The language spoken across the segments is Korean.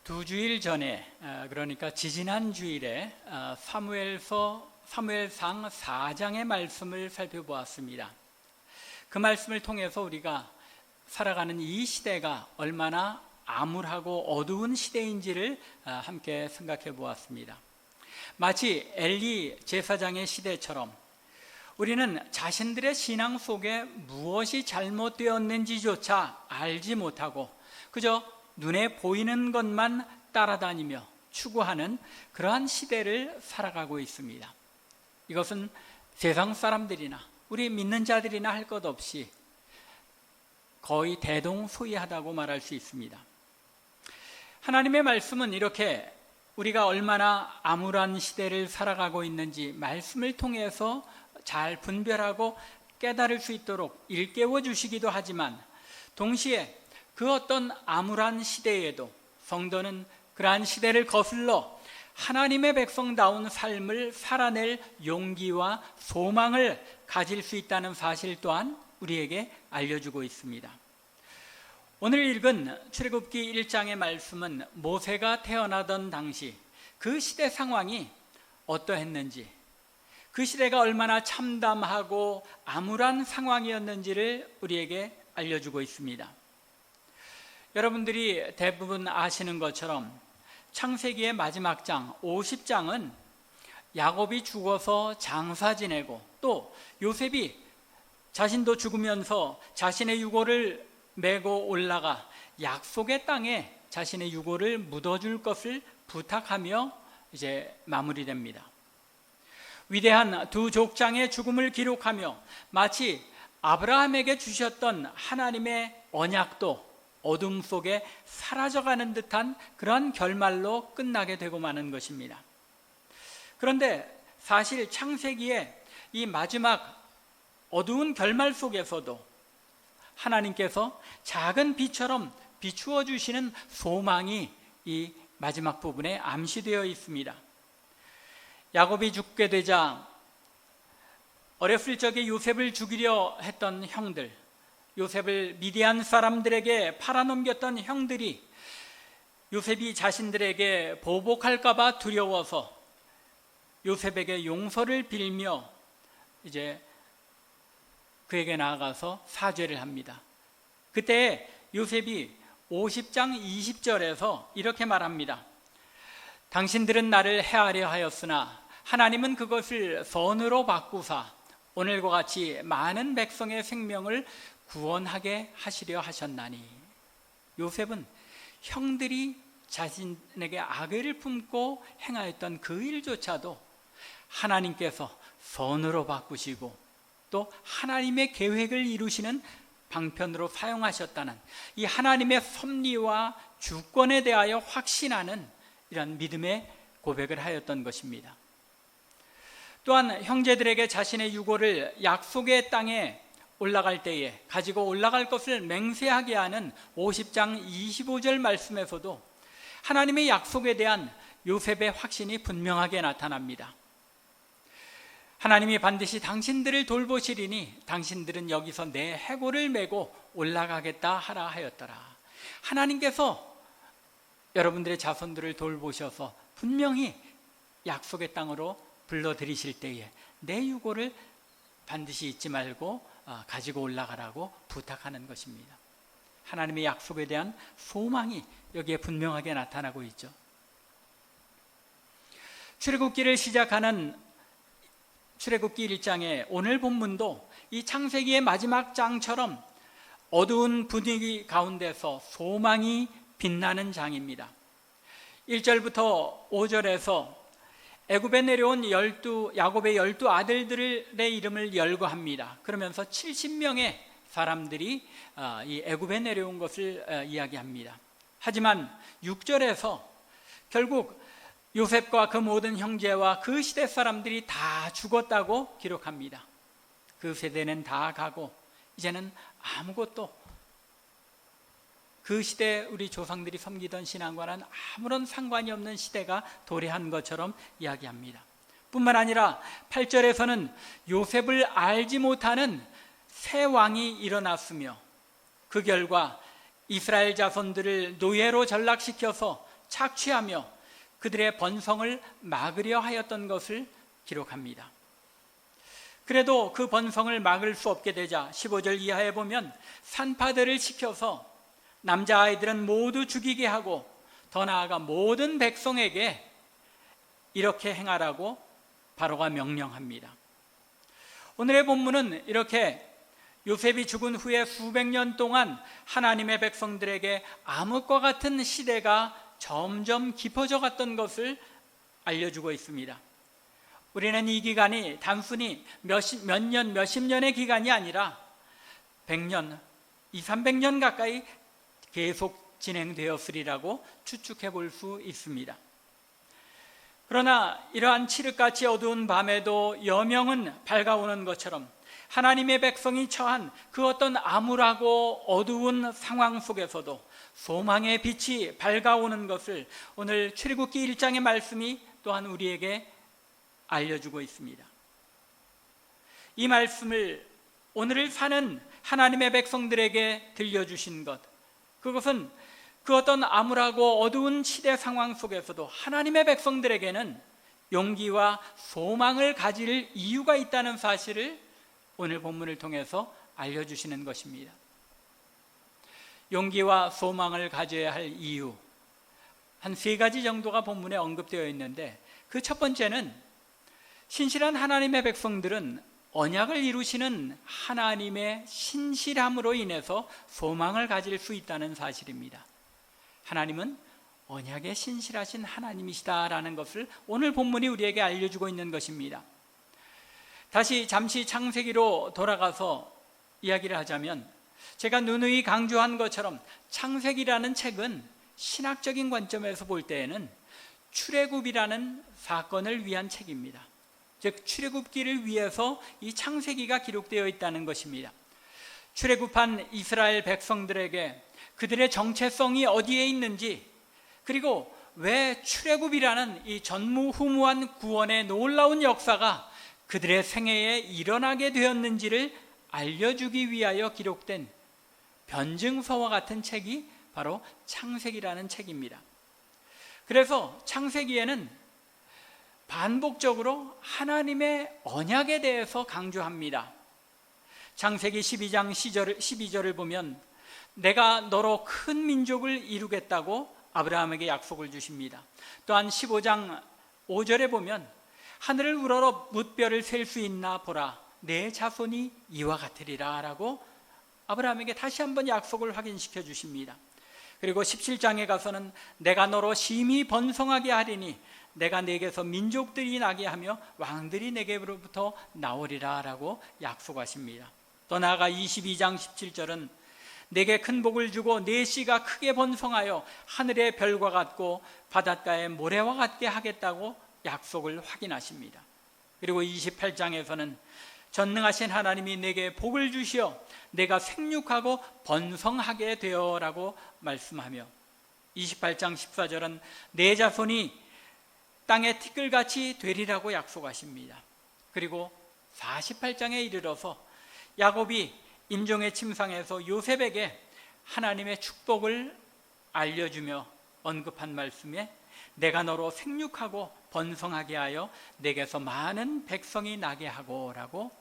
두 주일 전에, 그러니까 지지난 주일에 사무엘상 4장의 말씀을 살펴보았습니다. 그 말씀을 통해서 우리가 살아가는 이 시대가 얼마나 암울하고 어두운 시대인지를 함께 생각해 보았습니다. 마치 엘리 제사장의 시대처럼 우리는 자신들의 신앙 속에 무엇이 잘못되었는지조차 알지 못하고 그저 눈에 보이는 것만 따라다니며 추구하는 그러한 시대를 살아가고 있습니다. 이것은 세상 사람들이나 우리 믿는 자들이나 할 것 없이 거의 대동소이하다고 말할 수 있습니다. 하나님의 말씀은 이렇게 우리가 얼마나 암울한 시대를 살아가고 있는지 말씀을 통해서 잘 분별하고 깨달을 수 있도록 일깨워 주시기도 하지만 동시에 그 어떤 암울한 시대에도 성도는 그러한 시대를 거슬러 하나님의 백성다운 삶을 살아낼 용기와 소망을 가질 수 있다는 사실 또한 우리에게 알려주고 있습니다. 오늘 읽은 출애굽기 1장의 말씀은 모세가 태어나던 당시 그 시대 상황이 어떠했는지, 그 시대가 얼마나 참담하고 암울한 상황이었는지를 우리에게 알려주고 있습니다. 여러분들이 대부분 아시는 것처럼 창세기의 마지막 장 50장은 야곱이 죽어서 장사 지내고 또 요셉이 자신도 죽으면서 자신의 유골을 메고 올라가 약속의 땅에 자신의 유골을 묻어줄 것을 부탁하며 이제 마무리됩니다. 위대한 두 족장의 죽음을 기록하며 마치 아브라함에게 주셨던 하나님의 언약도 어둠 속에 사라져가는 듯한 그런 결말로 끝나게 되고 마는 것입니다. 그런데 사실 창세기의 이 마지막 어두운 결말 속에서도 하나님께서 작은 빛처럼 비추어 주시는 소망이 이 마지막 부분에 암시되어 있습니다. 야곱이 죽게 되자 어렸을 적에 요셉을 죽이려 했던 형들, 요셉을 미디안 사람들에게 팔아넘겼던 형들이 요셉이 자신들에게 보복할까 봐 두려워서 요셉에게 용서를 빌며 이제 그에게 나아가서 사죄를 합니다. 그때 요셉이 50장 20절에서 이렇게 말합니다. 당신들은 나를 해하려 하였으나 하나님은 그것을 선으로 바꾸사 오늘과 같이 많은 백성의 생명을 구원하게 하시려 하셨나니. 요셉은 형들이 자신에게 악의를 품고 행하였던 그 일조차도 하나님께서 선으로 바꾸시고 또 하나님의 계획을 이루시는 방편으로 사용하셨다는 이 하나님의 섭리와 주권에 대하여 확신하는 이런 믿음의 고백을 하였던 것입니다. 또한 형제들에게 자신의 유골을 약속의 땅에 올라갈 때에 가지고 올라갈 것을 맹세하게 하는 50장 25절 말씀에서도 하나님의 약속에 대한 요셉의 확신이 분명하게 나타납니다. 하나님이 반드시 당신들을 돌보시리니 당신들은 여기서 내 해골을 메고 올라가겠다 하라 하였더라. 하나님께서 여러분들의 자손들을 돌보셔서 분명히 약속의 땅으로 불러들이실 때에 내 유골을 반드시 잊지 말고 가지고 올라가라고 부탁하는 것입니다. 하나님의 약속에 대한 소망이 여기에 분명하게 나타나고 있죠. 출애굽기를 시작하는 출애굽기 1장의 오늘 본문도 이 창세기의 마지막 장처럼 어두운 분위기 가운데서 소망이 빛나는 장입니다. 1절부터 5절에서 애굽에 내려온 야곱의 12 아들들의 이름을 열거합니다. 그러면서 70명의 사람들이 이 애굽에 내려온 것을 이야기합니다. 하지만 6절에서 결국 요셉과 그 모든 형제와 그 시대 사람들이 다 죽었다고 기록합니다. 그 세대는 다 가고 이제는 아무것도 그 시대 우리 조상들이 섬기던 신앙과는 아무런 상관이 없는 시대가 도래한 것처럼 이야기합니다. 뿐만 아니라 8절에서는 요셉을 알지 못하는 새 왕이 일어났으며 그 결과 이스라엘 자손들을 노예로 전락시켜서 착취하며 그들의 번성을 막으려 하였던 것을 기록합니다. 그래도 그 번성을 막을 수 없게 되자 15절 이하에 보면 산파들을 시켜서 남자아이들은 모두 죽이게 하고 더 나아가 모든 백성에게 이렇게 행하라고 바로가 명령합니다. 오늘의 본문은 이렇게 요셉이 죽은 후에 수백 년 동안 하나님의 백성들에게 암흑과 같은 시대가 점점 깊어져 갔던 것을 알려주고 있습니다. 우리는 이 기간이 단순히 몇십 년의 기간이 아니라 100년, 200~300년 가까이 계속 진행되었으리라고 추측해 볼 수 있습니다. 그러나 이러한 칠흑같이 어두운 밤에도 여명은 밝아오는 것처럼 하나님의 백성이 처한 그 어떤 암울하고 어두운 상황 속에서도 소망의 빛이 밝아오는 것을 오늘 출애굽기 1장의 말씀이 또한 우리에게 알려주고 있습니다. 이 말씀을 오늘을 사는 하나님의 백성들에게 들려주신 것, 그것은 그 어떤 암울하고 어두운 시대 상황 속에서도 하나님의 백성들에게는 용기와 소망을 가질 이유가 있다는 사실을 오늘 본문을 통해서 알려주시는 것입니다. 용기와 소망을 가져야 할 이유, 한 3가지 정도가 본문에 언급되어 있는데, 그 첫 번째는 신실한 하나님의 백성들은 언약을 이루시는 하나님의 신실함으로 인해서 소망을 가질 수 있다는 사실입니다. 하나님은 언약에 신실하신 하나님이시다라는 것을 오늘 본문이 우리에게 알려주고 있는 것입니다. 다시 잠시 창세기로 돌아가서 이야기를 하자면, 제가 누누이 강조한 것처럼 창세기라는 책은 신학적인 관점에서 볼 때에는 출애굽이라는 사건을 위한 책입니다. 즉 출애굽기를 위해서 이 창세기가 기록되어 있다는 것입니다. 출애굽한 이스라엘 백성들에게 그들의 정체성이 어디에 있는지, 그리고 왜 출애굽이라는 이 전무후무한 구원의 놀라운 역사가 그들의 생애에 일어나게 되었는지를 알려주기 위하여 기록된 변증서와 같은 책이 바로 창세기라는 책입니다. 그래서 창세기에는 반복적으로 하나님의 언약에 대해서 강조합니다. 창세기 12장 12절을 보면 내가 너로 큰 민족을 이루겠다고 아브라함에게 약속을 주십니다. 또한 15장 5절에 보면 하늘을 우러러 뭇별을 셀 수 있나 보라, 내 자손이 이와 같으리라 라고 아브라함에게 다시 한번 약속을 확인시켜 주십니다. 그리고 17장에 가서는 내가 너로 심히 번성하게 하리니 내가 내게서 민족들이 나게 하며 왕들이 내게로부터 나오리라 라고 약속하십니다. 또 나아가 22장 17절은 내게 큰 복을 주고 내 씨가 크게 번성하여 하늘의 별과 같고 바닷가의 모래와 같게 하겠다고 약속을 확인하십니다. 그리고 28장에서는 전능하신 하나님이 내게 복을 주시어 내가 생육하고 번성하게 되어라고 말씀하며 28장 14절은 내 자손이 땅의 티끌같이 되리라고 약속하십니다. 그리고 48장에 이르러서 야곱이 인종의 침상에서 요셉에게 하나님의 축복을 알려주며 언급한 말씀에 내가 너로 생육하고 번성하게 하여 내게서 많은 백성이 나게 하고 라고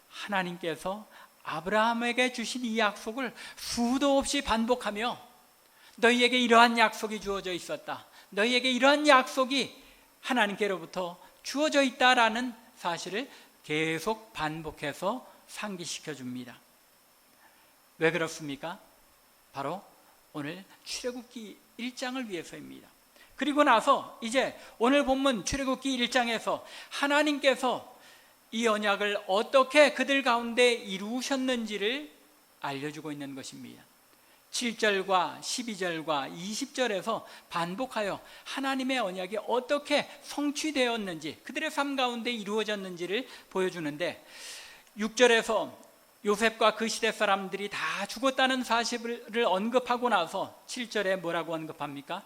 하나님께서 아브라함에게 주신 이 약속을 수도 없이 반복하며 너희에게 이러한 약속이 주어져 있었다, 너희에게 이러한 약속이 하나님께로부터 주어져 있다라는 사실을 계속 반복해서 상기시켜 줍니다. 왜 그렇습니까? 바로 오늘 출애굽기 1장을 위해서입니다. 그리고 나서 이제 오늘 본문 출애굽기 1장에서 하나님께서 이 언약을 어떻게 그들 가운데 이루셨는지를 알려주고 있는 것입니다. 7절과 12절과 20절에서 반복하여 하나님의 언약이 어떻게 성취되었는지, 그들의 삶 가운데 이루어졌는지를 보여주는데, 6절에서 요셉과 그 시대 사람들이 다 죽었다는 사실을 언급하고 나서 7절에 뭐라고 언급합니까?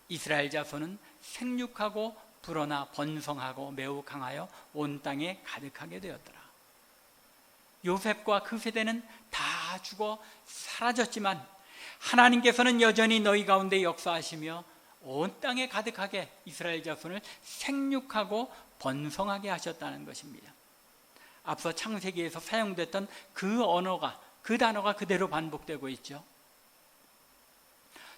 이스라엘 자손은 생육하고 불어나 번성하고 매우 강하여 온 땅에 가득하게 되었더라. 요셉과 그 세대는 다 죽어 사라졌지만 하나님께서는 여전히 너희 가운데 역사하시며 온 땅에 가득하게 이스라엘 자손을 생육하고 번성하게 하셨다는 것입니다. 앞서 창세기에서 사용됐던 그 언어가, 그 단어가 그대로 반복되고 있죠.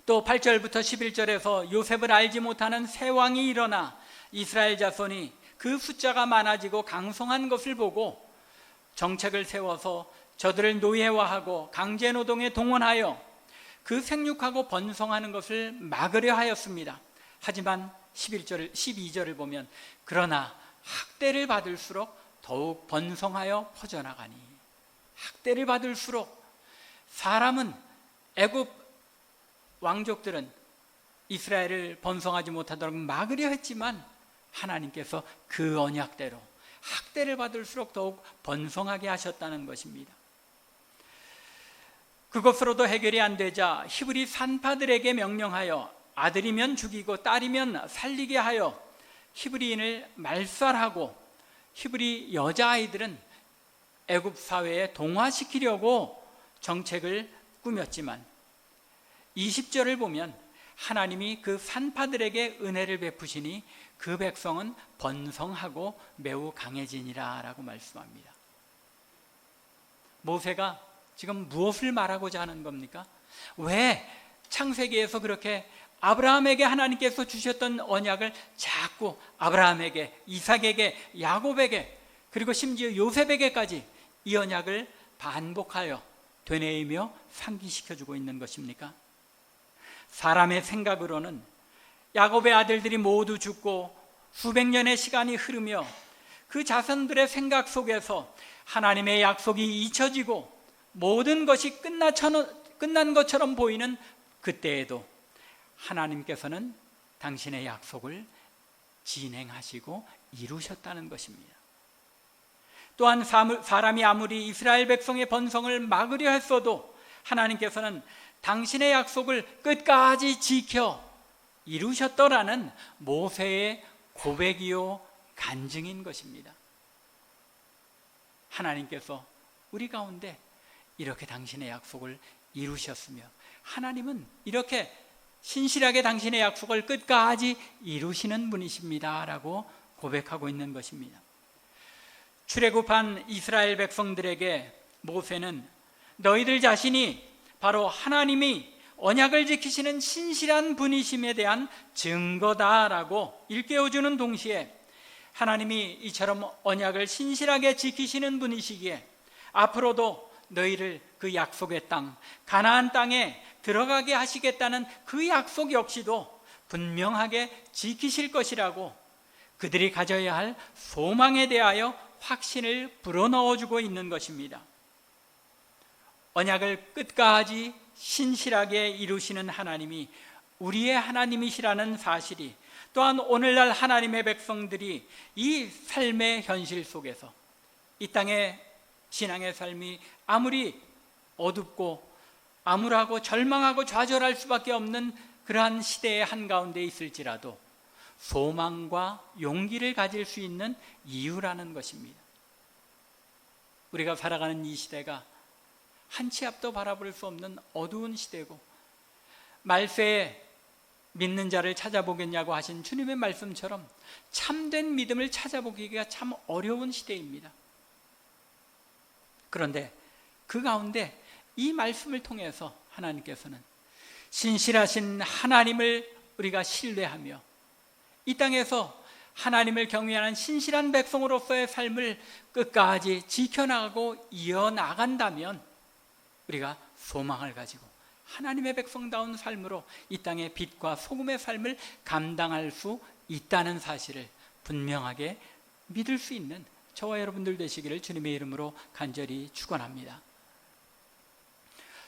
또 8절부터 11절에서 요셉을 알지 못하는 새 왕이 일어나 이스라엘 자손이 그 숫자가 많아지고 강성한 것을 보고 정책을 세워서 저들을 노예화하고 강제노동에 동원하여 그 생육하고 번성하는 것을 막으려 하였습니다. 하지만 12절을 보면 그러나 학대를 받을수록 더욱 번성하여 퍼져나가니, 학대를 받을수록 사람은, 애굽 왕족들은 이스라엘을 번성하지 못하도록 막으려 했지만 하나님께서 그 언약대로 학대를 받을수록 더욱 번성하게 하셨다는 것입니다. 그것으로도 해결이 안 되자 히브리 산파들에게 명령하여 아들이면 죽이고 딸이면 살리게 하여 히브리인을 말살하고 히브리 여자아이들은 애굽 사회에 동화시키려고 정책을 꾸몄지만 20절을 보면 하나님이 그 산파들에게 은혜를 베푸시니 그 백성은 번성하고 매우 강해지니라 라고 말씀합니다. 모세가 지금 무엇을 말하고자 하는 겁니까? 왜 창세기에서 그렇게 아브라함에게 하나님께서 주셨던 언약을 자꾸 아브라함에게, 이삭에게, 야곱에게, 그리고 심지어 요셉에게까지 이 언약을 반복하여 되뇌이며 상기시켜주고 있는 것입니까? 사람의 생각으로는 야곱의 아들들이 모두 죽고 수백 년의 시간이 흐르며 그 자손들의 생각 속에서 하나님의 약속이 잊혀지고 모든 것이 끝난 것처럼 보이는 그때에도 하나님께서는 당신의 약속을 진행하시고 이루셨다는 것입니다. 또한 사람이 아무리 이스라엘 백성의 번성을 막으려 했어도 하나님께서는 당신의 약속을 끝까지 지켜 이루셨더라는 모세의 고백이요 간증인 것입니다. 하나님께서 우리 가운데 이렇게 당신의 약속을 이루셨으며 하나님은 이렇게 신실하게 당신의 약속을 끝까지 이루시는 분이십니다 라고 고백하고 있는 것입니다. 출애굽한 이스라엘 백성들에게 모세는 너희들 자신이 바로 하나님이 언약을 지키시는 신실한 분이심에 대한 증거다라고 일깨워주는 동시에 하나님이 이처럼 언약을 신실하게 지키시는 분이시기에 앞으로도 너희를 그 약속의 땅, 가나안 땅에 들어가게 하시겠다는 그 약속 역시도 분명하게 지키실 것이라고 그들이 가져야 할 소망에 대하여 확신을 불어넣어주고 있는 것입니다. 언약을 끝까지 신실하게 이루시는 하나님이 우리의 하나님이시라는 사실이 또한 오늘날 하나님의 백성들이 이 삶의 현실 속에서 이 땅의 신앙의 삶이 아무리 어둡고 암울하고 절망하고 좌절할 수밖에 없는 그러한 시대의 한가운데 있을지라도 소망과 용기를 가질 수 있는 이유라는 것입니다. 우리가 살아가는 이 시대가 한 치 앞도 바라볼 수 없는 어두운 시대고 말세에 믿는 자를 찾아보겠냐고 하신 주님의 말씀처럼 참된 믿음을 찾아보기가 참 어려운 시대입니다. 그런데 그 가운데 이 말씀을 통해서 하나님께서는 신실하신 하나님을 우리가 신뢰하며 이 땅에서 하나님을 경외하는 신실한 백성으로서의 삶을 끝까지 지켜나가고 이어나간다면 우리가 소망을 가지고 하나님의 백성다운 삶으로 이 땅의 빛과 소금의 삶을 감당할 수 있다는 사실을 분명하게 믿을 수 있는 저와 여러분들 되시기를 주님의 이름으로 간절히 축원합니다.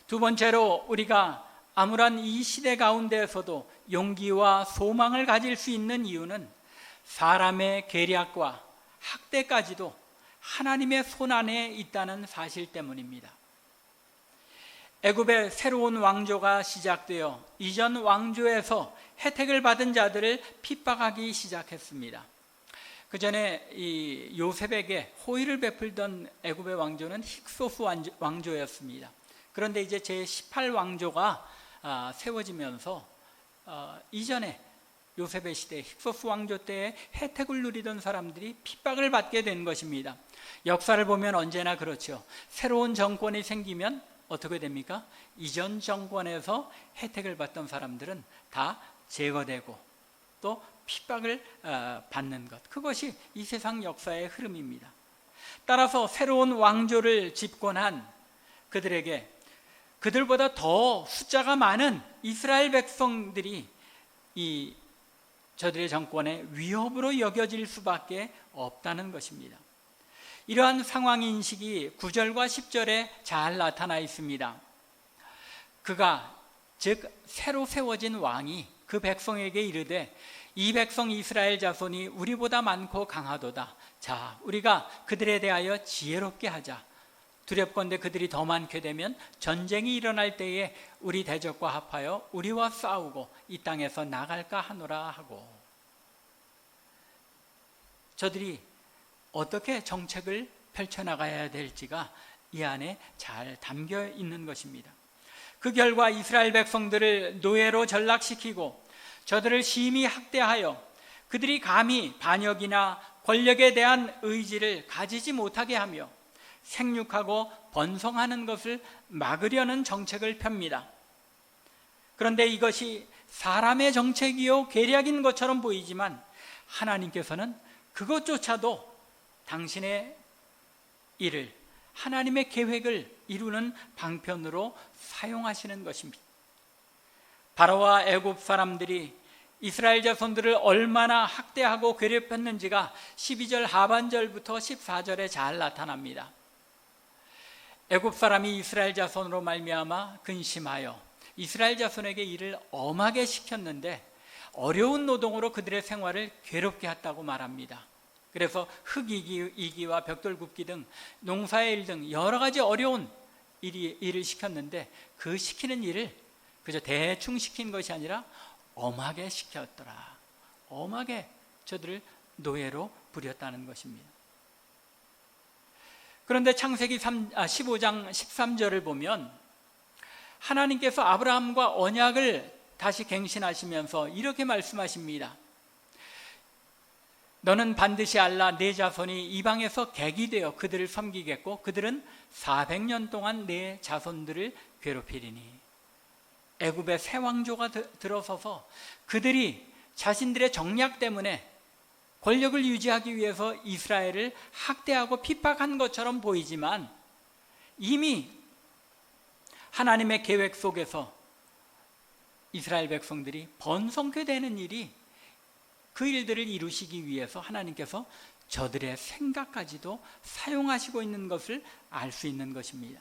두 번째로 우리가 암울한 이 시대 가운데에서도 용기와 소망을 가질 수 있는 이유는 사람의 계략과 학대까지도 하나님의 손안에 있다는 사실 때문입니다. 애굽의 새로운 왕조가 시작되어 이전 왕조에서 혜택을 받은 자들을 핍박하기 시작했습니다. 그 전에 이 요셉에게 호의를 베풀던 애굽의 왕조는 힉소스 왕조였습니다. 그런데 이제 제18왕조가 세워지면서 이전에 요셉의 시대 힉소스 왕조 때에 혜택을 누리던 사람들이 핍박을 받게 된 것입니다. 역사를 보면 언제나 그렇죠. 새로운 정권이 생기면 어떻게 됩니까? 이전 정권에서 혜택을 받던 사람들은 다 제거되고 또 핍박을 받는 것, 그것이 이 세상 역사의 흐름입니다. 따라서 새로운 왕조를 집권한 그들에게 그들보다 더 숫자가 많은 이스라엘 백성들이 저들의 정권의 위협으로 여겨질 수밖에 없다는 것입니다. 이러한 상황 인식이 9절과 10절에 잘 나타나 있습니다. 그가 즉 새로 세워진 왕이 그 백성에게 이르되 이 백성 이스라엘 자손이 우리보다 많고 강하도다. 자, 우리가 그들에 대하여 지혜롭게 하자. 두렵건대 그들이 더 많게 되면 전쟁이 일어날 때에 우리 대적과 합하여 우리와 싸우고 이 땅에서 나갈까 하노라 하고, 저들이 어떻게 정책을 펼쳐나가야 될지가 이 안에 잘 담겨 있는 것입니다. 그 결과 이스라엘 백성들을 노예로 전락시키고 저들을 심히 학대하여 그들이 감히 반역이나 권력에 대한 의지를 가지지 못하게 하며 생육하고 번성하는 것을 막으려는 정책을 펴니다. 그런데 이것이 사람의 정책이요 계략인 것처럼 보이지만 하나님께서는 그것조차도 당신의 일을, 하나님의 계획을 이루는 방편으로 사용하시는 것입니다. 바로와 애굽 사람들이 이스라엘 자손들을 얼마나 학대하고 괴롭혔는지가 12절 하반절부터 14절에 잘 나타납니다. 애굽 사람이 이스라엘 자손으로 말미암아 근심하여 이스라엘 자손에게 일을 엄하게 시켰는데 어려운 노동으로 그들의 생활을 괴롭게 했다고 말합니다. 그래서 흙이기와 벽돌 굽기 등 농사의 일 등 여러 가지 어려운 일을 시켰는데 그 시키는 일을 그저 대충 시킨 것이 아니라 엄하게 시켰더라. 엄하게 저들을 노예로 부렸다는 것입니다. 그런데 창세기 15장 13절을 보면 하나님께서 아브라함과 언약을 다시 갱신하시면서 이렇게 말씀하십니다. 너는 반드시 알라, 내 자손이 이방에서 객이 되어 그들을 섬기겠고 그들은 400년 동안 내 자손들을 괴롭히리니. 애굽의 새 왕조가 들어서서 그들이 자신들의 정략 때문에 권력을 유지하기 위해서 이스라엘을 학대하고 핍박한 것처럼 보이지만 이미 하나님의 계획 속에서 이스라엘 백성들이 번성케 되는 일이, 그 일들을 이루시기 위해서 하나님께서 저들의 생각까지도 사용하시고 있는 것을 알 수 있는 것입니다.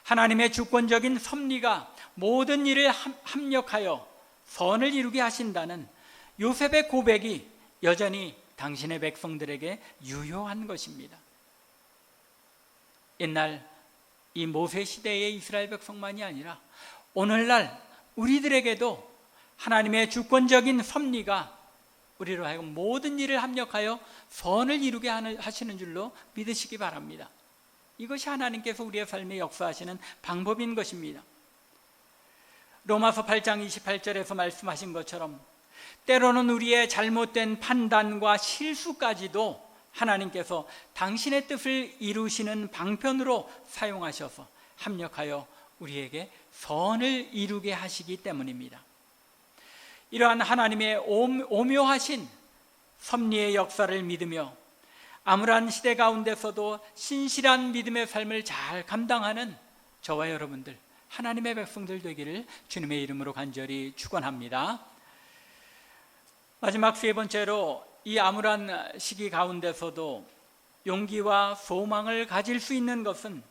하나님의 주권적인 섭리가 모든 일을 합력하여 선을 이루게 하신다는 요셉의 고백이 여전히 당신의 백성들에게 유효한 것입니다. 옛날 이 모세 시대의 이스라엘 백성만이 아니라 오늘날 우리들에게도 하나님의 주권적인 섭리가 우리로 하여금 모든 일을 합력하여 선을 이루게 하시는 줄로 믿으시기 바랍니다. 이것이 하나님께서 우리의 삶에 역사하시는 방법인 것입니다. 로마서 8장 28절에서 말씀하신 것처럼 때로는 우리의 잘못된 판단과 실수까지도 하나님께서 당신의 뜻을 이루시는 방편으로 사용하셔서 합력하여 우리에게 선을 이루게 하시기 때문입니다. 이러한 하나님의 오묘하신 섭리의 역사를 믿으며 암울한 시대 가운데서도 신실한 믿음의 삶을 잘 감당하는 저와 여러분들, 하나님의 백성들 되기를 주님의 이름으로 간절히 축원합니다. 마지막 세 번째로, 이 암울한 시기 가운데서도 용기와 소망을 가질 수 있는 것은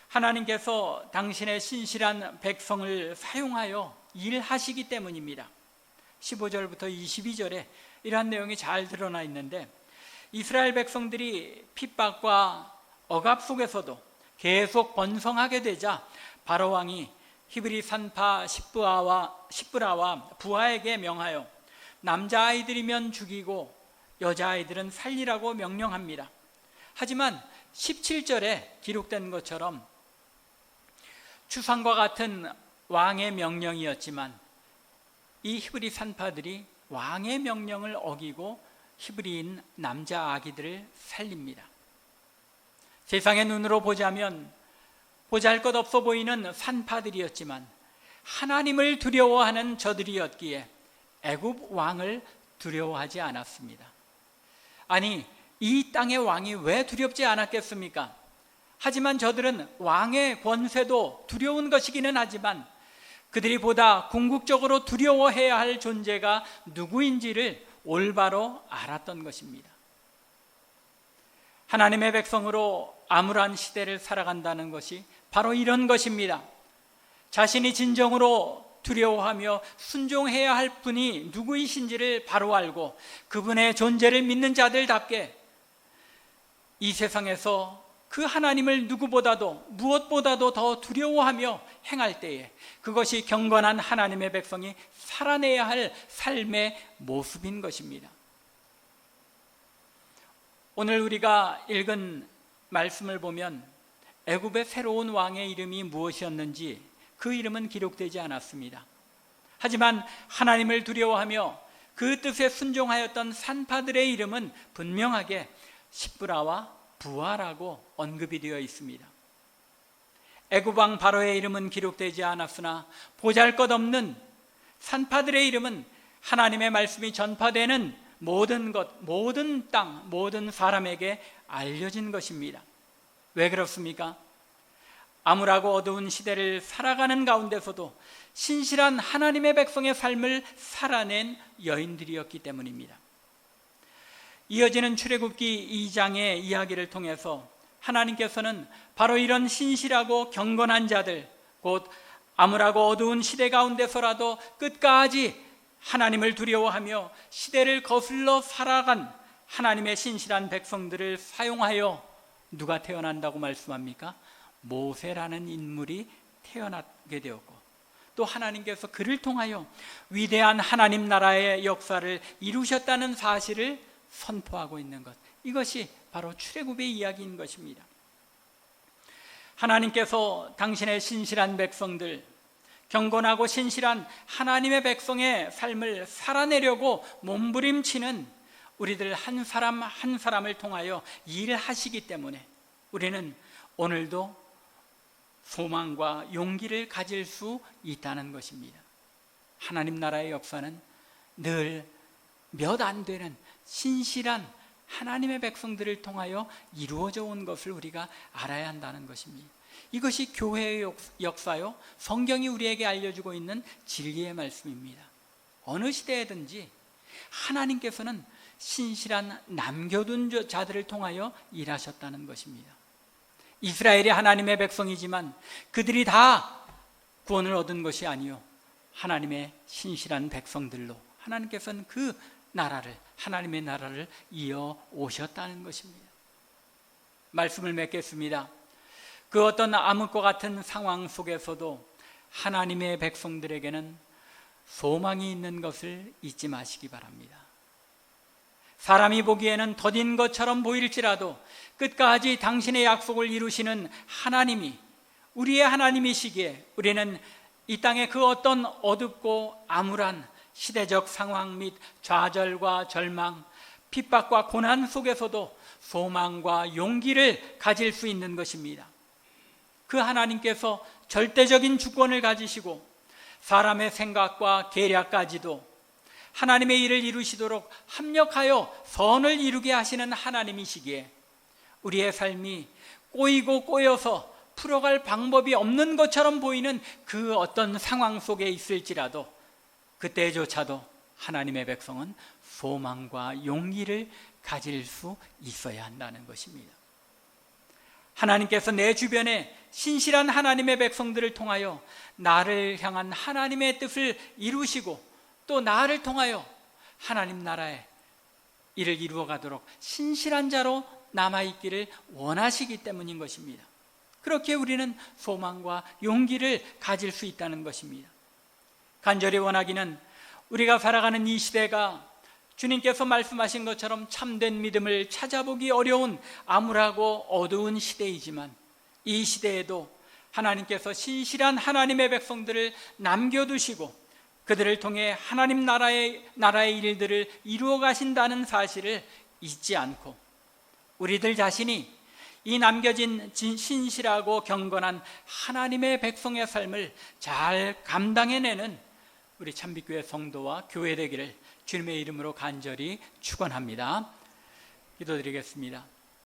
하나님께서 당신의 신실한 백성을 사용하여 일하시기 때문입니다. 15절부터 22절에 이러한 내용이 잘 드러나 있는데, 이스라엘 백성들이 핍박과 억압 속에서도 계속 번성하게 되자 바로 왕이 히브리 산파 십브라와 부하에게 명하여 남자아이들이면 죽이고 여자아이들은 살리라고 명령합니다. 하지만 17절에 기록된 것처럼 추상과 같은 왕의 명령이었지만 이 히브리 산파들이 왕의 명령을 어기고 히브리인 남자 아기들을 살립니다. 세상의 눈으로 보자면 보잘것없어 보이는 산파들이었지만 하나님을 두려워하는 저들이었기에 애굽 왕을 두려워하지 않았습니다. 아니, 이 땅의 왕이 왜 두렵지 않았겠습니까? 하지만 저들은 왕의 권세도 두려운 것이기는 하지만 그들이 보다 궁극적으로 두려워해야 할 존재가 누구인지를 올바로 알았던 것입니다. 하나님의 백성으로 암울한 시대를 살아간다는 것이 바로 이런 것입니다. 자신이 진정으로 두려워하며 순종해야 할 분이 누구이신지를 바로 알고 그분의 존재를 믿는 자들답게 이 세상에서 그 하나님을 누구보다도 무엇보다도 더 두려워하며 행할 때에 그것이 경건한 하나님의 백성이 살아내야 할 삶의 모습인 것입니다. 오늘 우리가 읽은 말씀을 보면 애굽의 새로운 왕의 이름이 무엇이었는지 그 이름은 기록되지 않았습니다. 하지만 하나님을 두려워하며 그 뜻에 순종하였던 산파들의 이름은 분명하게 시브라와 부하라고 언급이 되어 있습니다. 애굽 왕 바로의 이름은 기록되지 않았으나 보잘것없는 산파들의 이름은 하나님의 말씀이 전파되는 모든 것, 모든 땅, 모든 사람에게 알려진 것입니다. 왜 그렇습니까? 암울하고 어두운 시대를 살아가는 가운데서도 신실한 하나님의 백성의 삶을 살아낸 여인들이었기 때문입니다. 이어지는 출애굽기 2장의 이야기를 통해서 하나님께서는 바로 이런 신실하고 경건한 자들, 곧 암울하고 어두운 시대 가운데서라도 끝까지 하나님을 두려워하며 시대를 거슬러 살아간 하나님의 신실한 백성들을 사용하여 누가 태어난다고 말씀합니까? 모세라는 인물이 태어나게 되었고 또 하나님께서 그를 통하여 위대한 하나님 나라의 역사를 이루셨다는 사실을 선포하고 있는 것, 이것이 바로 출애굽의 이야기인 것입니다. 하나님께서 당신의 신실한 백성들, 경건하고 신실한 하나님의 백성의 삶을 살아내려고 몸부림치는 우리들 한 사람 한 사람을 통하여 일하시기 때문에 우리는 오늘도 소망과 용기를 가질 수 있다는 것입니다. 하나님 나라의 역사는 늘 몇 안 되는 신실한 하나님의 백성들을 통하여 이루어져 온 것을 우리가 알아야 한다는 것입니다. 이것이 교회의 역사요, 성경이 우리에게 알려주고 있는 진리의 말씀입니다. 어느 시대에든지 하나님께서는 신실한 남겨둔 자들을 통하여 일하셨다는 것입니다. 이스라엘이 하나님의 백성이지만 그들이 다 구원을 얻은 것이 아니요, 하나님의 신실한 백성들로 하나님께서는 그 나라를, 하나님의 나라를 이어 오셨다는 것입니다. 말씀을 맺겠습니다. 그 어떤 암흑과 같은 상황 속에서도 하나님의 백성들에게는 소망이 있는 것을 잊지 마시기 바랍니다. 사람이 보기에는 더딘 것처럼 보일지라도 끝까지 당신의 약속을 이루시는 하나님이 우리의 하나님이시기에 우리는 이 땅의 그 어떤 어둡고 암울한 시대적 상황 및 좌절과 절망, 핍박과 고난 속에서도 소망과 용기를 가질 수 있는 것입니다. 그 하나님께서 절대적인 주권을 가지시고 사람의 생각과 계략까지도 하나님의 일을 이루시도록 합력하여 선을 이루게 하시는 하나님이시기에 우리의 삶이 꼬이고 꼬여서 풀어갈 방법이 없는 것처럼 보이는 그 어떤 상황 속에 있을지라도 그때조차도 하나님의 백성은 소망과 용기를 가질 수 있어야 한다는 것입니다. 하나님께서 내 주변에 신실한 하나님의 백성들을 통하여 나를 향한 하나님의 뜻을 이루시고 또 나를 통하여 하나님 나라의 일을 이루어가도록 신실한 자로 남아있기를 원하시기 때문인 것입니다. 그렇게 우리는 소망과 용기를 가질 수 있다는 것입니다. 간절히 원하기는 우리가 살아가는 이 시대가 주님께서 말씀하신 것처럼 참된 믿음을 찾아보기 어려운 암울하고 어두운 시대이지만 이 시대에도 하나님께서 신실한 하나님의 백성들을 남겨두시고 그들을 통해 하나님 나라의 일들을 이루어 가신다는 사실을 잊지 않고 우리들 자신이 이 남겨진 신실하고 경건한 하나님의 백성의 삶을 잘 감당해내는 우리 참빛교회 성도와 교회 되기를 주님의 이름으로 간절히 축원합니다. 기도드리겠습니다.